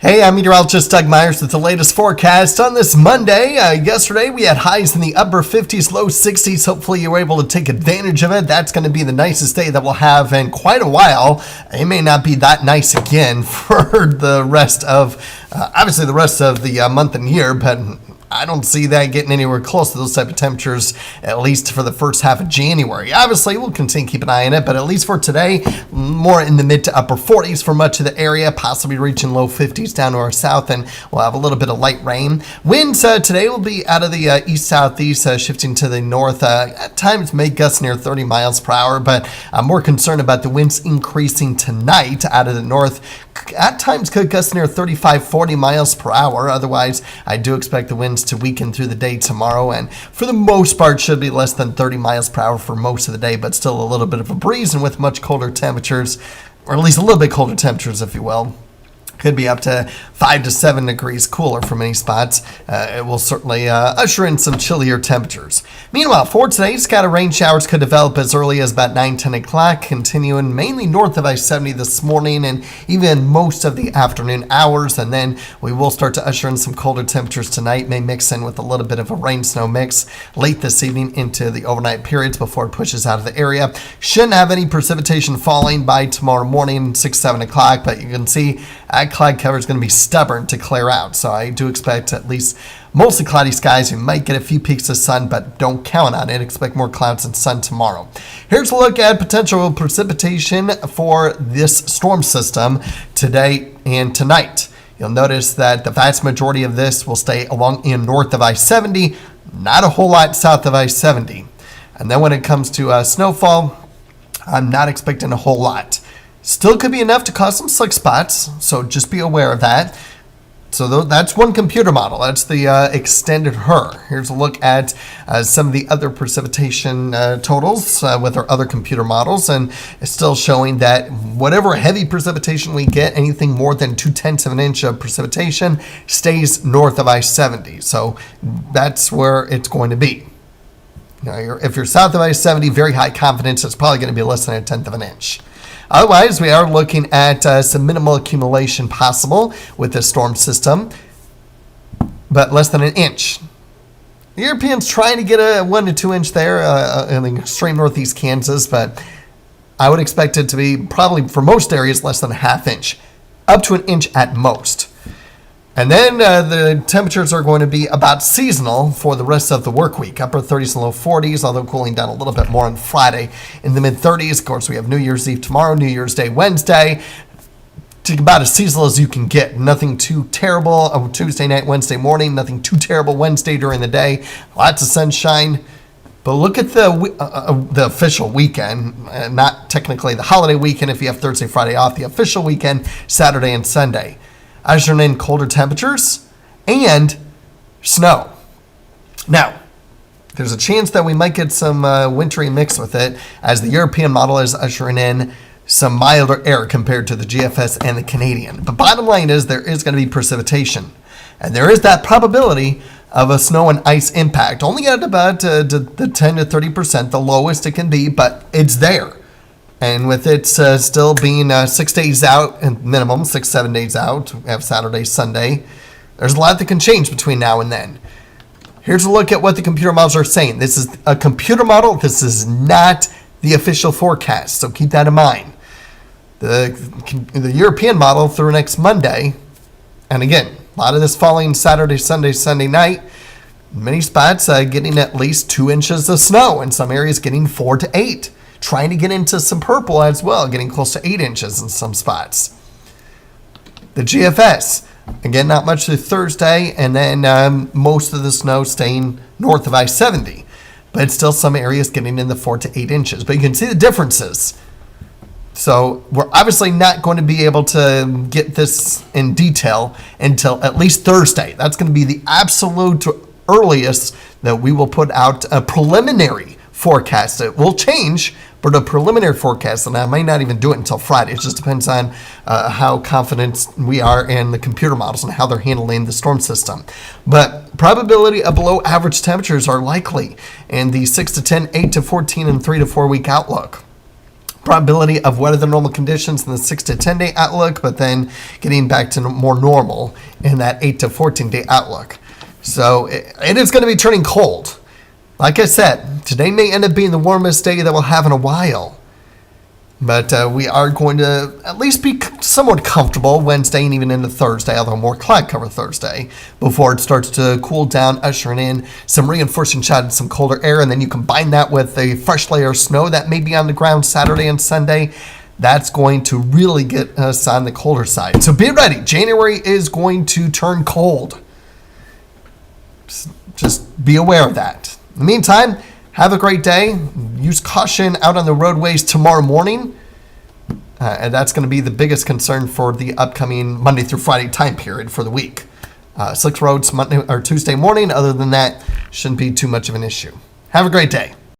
Hey, I'm meteorologist Doug Myers with the latest forecast on this Monday. Yesterday we had highs in the upper 50s, low 60s. Hopefully you were able to take advantage of it. That's going to be the nicest day that we'll have in quite a while. It may not be that nice again for the rest of, obviously the rest of the month and year, but I don't see that getting anywhere close to those type of temperatures, at least for the first half of January. Obviously, we'll continue to keep an eye on it, but at least for today, more in the mid to upper 40s for much of the area, possibly reaching low 50s down to our south, and we'll have a little bit of light rain. Winds today will be out of the east-southeast, shifting to the north. At times may gust near 30 miles per hour, but I'm more concerned about the winds increasing tonight out of the north. At times could gust near 35, 40 miles per hour. Otherwise, I do expect the winds to weaken through the day tomorrow, and for the most part should be less than 30 miles per hour for most of the day, but still a little bit of a breeze and with much colder temperatures, or at least a little bit colder temperatures, if you will. Could be up to 5 to 7 degrees cooler for many spots. It will certainly usher in some chillier temperatures. Meanwhile, for today, scattered rain showers could develop as early as about 9, 10 o'clock, continuing mainly north of I-70 this morning and even most of the afternoon hours. And then we will start to usher in some colder temperatures tonight, may mix in with a little bit of a rain-snow mix late this evening into the overnight periods before it pushes out of the area. Shouldn't have any precipitation falling by tomorrow morning, 6, 7 o'clock, but you can see cloud cover is going to be stubborn to clear out. So I do expect at least mostly cloudy skies. You might get a few peaks of sun, but don't count on it. Expect more clouds and sun tomorrow. Here's a look at potential precipitation for this storm system today and tonight. You'll notice that the vast majority of this will stay along in north of I-70, not a whole lot south of I-70. And then when it comes to snowfall, I'm not expecting a whole lot. Still could be enough to cause some slick spots, so just be aware of that. So that's one computer model. That's the extended HRRR. Here's a look at some of the other precipitation totals with our other computer models, and it's still showing that whatever heavy precipitation we get, anything more than 0.2 of an inch of precipitation stays north of I-70. So that's where it's going to be. If you're south of I-70, very high confidence, it's probably going to be less than 1/10 of an inch. Otherwise, we are looking at some minimal accumulation possible with this storm system, but less than an inch. The Europeans trying to get a 1 to 2 inch there in the extreme northeast Kansas, but I would expect it to be probably for most areas less than a ½ inch, up to an inch at most. And then the temperatures are going to be about seasonal for the rest of the work week. Upper 30s and low 40s, although cooling down a little bit more on Friday in the mid 30s. Of course, we have New Year's Eve tomorrow, New Year's Day Wednesday. To about as seasonal as you can get. Nothing too terrible Tuesday night, Wednesday morning. Nothing too terrible Wednesday during the day. Lots of sunshine. But look at the official weekend, not technically the holiday weekend if you have Thursday, Friday off. The official weekend, Saturday and Sunday. Ushering in colder temperatures and snow. Now, there's a chance that we might get some wintry mix with it, as the European model is ushering in some milder air compared to the GFS and the Canadian. But bottom line is there is going to be precipitation, and there is that probability of a snow and ice impact. Only at about the 10 to 30%, the lowest it can be, but it's there. And with it still being 6 days out, and minimum 6, 7 days out, we have Saturday, Sunday, there's a lot that can change between now and then. Here's a look at what the computer models are saying. This is a computer model. This is not the official forecast, so keep that in mind. The European model through next Monday, and again, a lot of this falling Saturday, Sunday, Sunday night, many spots getting at least 2 inches of snow, in some areas getting 4 to 8. Trying to get into some purple as well, getting close to 8 inches in some spots. The GFS, again, not much through Thursday, and then most of the snow staying north of I-70. But still some areas getting in the 4 to 8 inches. But you can see the differences. So we're obviously not going to be able to get this in detail until at least Thursday. That's going to be the absolute earliest that we will put out a preliminary forecast. It will change, but a preliminary forecast, and I might not even do it until Friday. It just depends on how confident we are in the computer models and how they're handling the storm system. But probability of below average temperatures are likely in the 6 to 10, 8 to 14, and 3 to 4 week outlook. probability of weather than normal conditions in the 6 to 10 day outlook, but then getting back to more normal in that 8 to 14 day outlook. So it is going to be turning cold. Like I said, today may end up being the warmest day that we'll have in a while. But we are going to at least be somewhat comfortable Wednesday and even into Thursday, although more cloud cover Thursday, before it starts to cool down, ushering in some reinforcing showers and some colder air. And then you combine that with a fresh layer of snow that may be on the ground Saturday and Sunday. That's going to really get us on the colder side. So be ready. January is going to turn cold. Just be aware of that. In the meantime, have a great day. Use caution out on the roadways tomorrow morning. And that's going to be the biggest concern for the upcoming Monday through Friday time period for the week. Slick roads Monday or Tuesday morning. Other than that, shouldn't be too much of an issue. Have a great day.